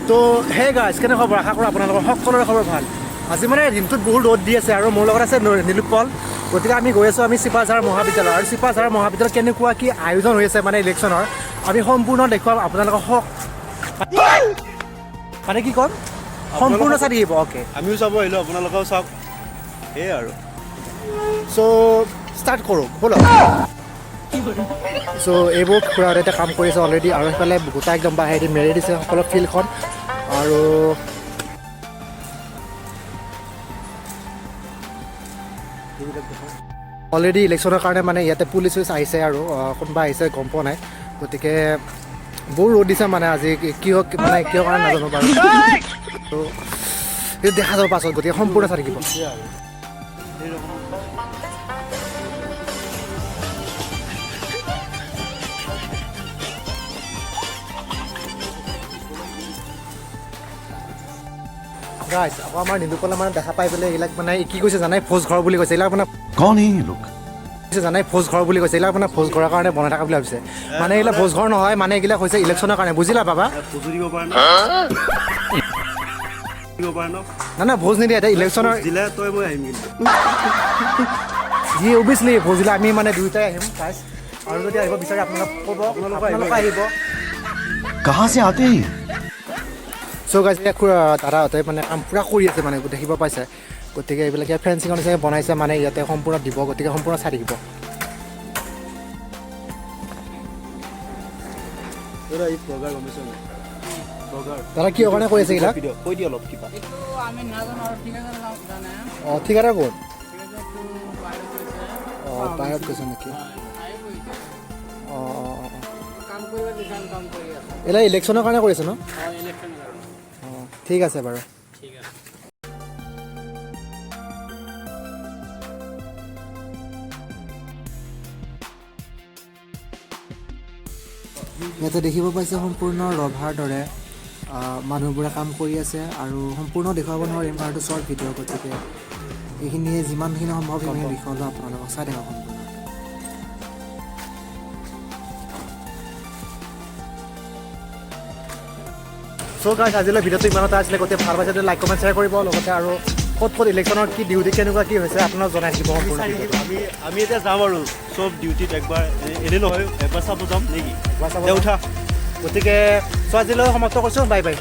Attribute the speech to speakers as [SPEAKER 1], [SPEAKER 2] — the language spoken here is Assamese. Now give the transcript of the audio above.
[SPEAKER 1] তো হে গাইজ কেনে খবৰ আশা কৰোঁ আপোনালোকৰ সকলোৰে খবৰ ভাল আজি মানে দিনটোত বহুত ৰ'দ দি আছে আৰু মোৰ লগত আছে নীলোৎপল গতিকে আমি গৈ আছোঁ আমি চিপাঝাৰ মহাবিদ্যালয় আৰু চিপাঝাৰ মহাবিদ্যালয়ত কেনেকুৱা কি আয়োজন হৈ আছে মানে ইলেকশ্যনৰ আমি সম্পূৰ্ণ দেখুৱাম আপোনালোকক মানে কি ক'ম সম্পূৰ্ণ চাই দিব অ'কে
[SPEAKER 2] আমিও চাব আহিলোঁ আপোনালোকেও চাওক সেয়ে আৰু
[SPEAKER 1] চ' ষ্টাৰ্ট কৰোঁ ব'লক চ' এইবোৰ খুৰাহঁতে এতিয়া কাম কৰিছে অলৰেডি আৰু সেইফালে গোটা একদম বাহিৰে মেৰি দিছে সকলো ফিল্ডখন আৰু অলৰেডি ইলেকশ্যনৰ কাৰণে মানে ইয়াতে পুলিচ আহিছে আৰু কোনোবা আহিছে গম পোৱা নাই গতিকে বহুত ৰ'দ দিছে মানে আজি কিয় মানে কিয় কাৰণে নাজানো বাৰু ত' সেইটো দেখা যাব পাছত গতিকে সম্পূৰ্ণ চাই থাকিব গাইছ আকৌ আমাৰ নীলোৎপলে মানে দেখা পাই পেলাই এইবিলাক মানে কি কৈছে জানাই ভোজ ঘৰ বুলি কৈছে এইবিলাক মানে
[SPEAKER 3] कौन है ये लोग
[SPEAKER 1] জানাই ভোজ ঘৰ বুলি কৈছে এইবিলাক মানে ভোজ ঘৰৰ কাৰণে বনাই থকা বুলি ভাবিছে মানে এইবিলাক ভোজ ঘৰ নহয় মানে এইবিলাক হৈছে ইলেকশ্যনৰ কাৰণে বুজিলা বাবা
[SPEAKER 2] পুজো দিব পাৰে দিব পাৰে ন
[SPEAKER 1] না না ভোজ নিদিয়ে এতিয়া ইলেকশ্যনৰ
[SPEAKER 2] দিলে তই মই আহিম কিন্তু
[SPEAKER 1] যি অভিয়াছলি ভোজ দিলে আমি মানে দুয়োটাই আহিম ফাৰ্ষ্ট আৰু যদি আহিব বিচাৰে আপোনালোক ক'ব আপোনালোক আহিব
[SPEAKER 3] कहाँ से आते हैं
[SPEAKER 1] চ' গাইজ দাদাহঁতে মানে কাম পূৰা কৰি আছে মানে দেখিব পাইছে গতিকে এইবিলাক ইয়াত ফেঞ্চিঙৰ নিচিনাকৈ বনাইছে মানে ইয়াতে সম্পূৰ্ণ দিব গতিকে সম্পূৰ্ণ চাই থাকিব
[SPEAKER 2] দাদা এই প্ৰগাৰ গমিছে প্ৰগাৰ
[SPEAKER 1] দাদা কিয় কাৰণে কৈ আছে এইবিলাক
[SPEAKER 2] কৈ দিয়ে অলপ কিবা
[SPEAKER 1] অঁ ঠিকাদাৰ ক'ত অঁ বাহিৰত কৈছে নেকি অঁ অঁ অঁ এইবিলাক ইলেকশ্যনৰ কাৰণে কৰিছে ন অঁ ঠিক আছে বাৰু ইয়াতে দেখিব পাইছে সম্পূৰ্ণ ৰভাৰ দৰে মানুহবোৰে কাম কৰি আছে আৰু সম্পূৰ্ণ দেখুৱাব নোৱাৰিম কাৰণ এইটো শ্বৰ্ট ভিডিঅ' গতিকে এইখিনিয়ে যিমানখিনি সম্ভৱ সেইখিনি দেখুৱালোঁ আপোনালোকক চাই থাকক সম্পূৰ্ণ চ' গাইজ আজিলৈ ভিডিঅ'টো ইমানতে আছিলে গতিকে ভাল পাইছে লাইক কমেণ্ট শ্বেয়াৰ কৰিব লগতে আৰু ক'ত ক'ত ইলেকশ্যনৰ কি ডিউটি কেনেকুৱা কি হৈছে আপোনাক জনাই থাকিব সম্পূৰ্ণ
[SPEAKER 2] আমি এতিয়া যাম আৰু চব ডিউটিত একবাৰ এনেই নহয় একবাৰ চাব যাম নেকি
[SPEAKER 1] একবাৰ চাব
[SPEAKER 2] দে উঠা
[SPEAKER 1] গতিকে চ' আজিলৈ সমাপ্ত কৰিছোঁ বাই বাই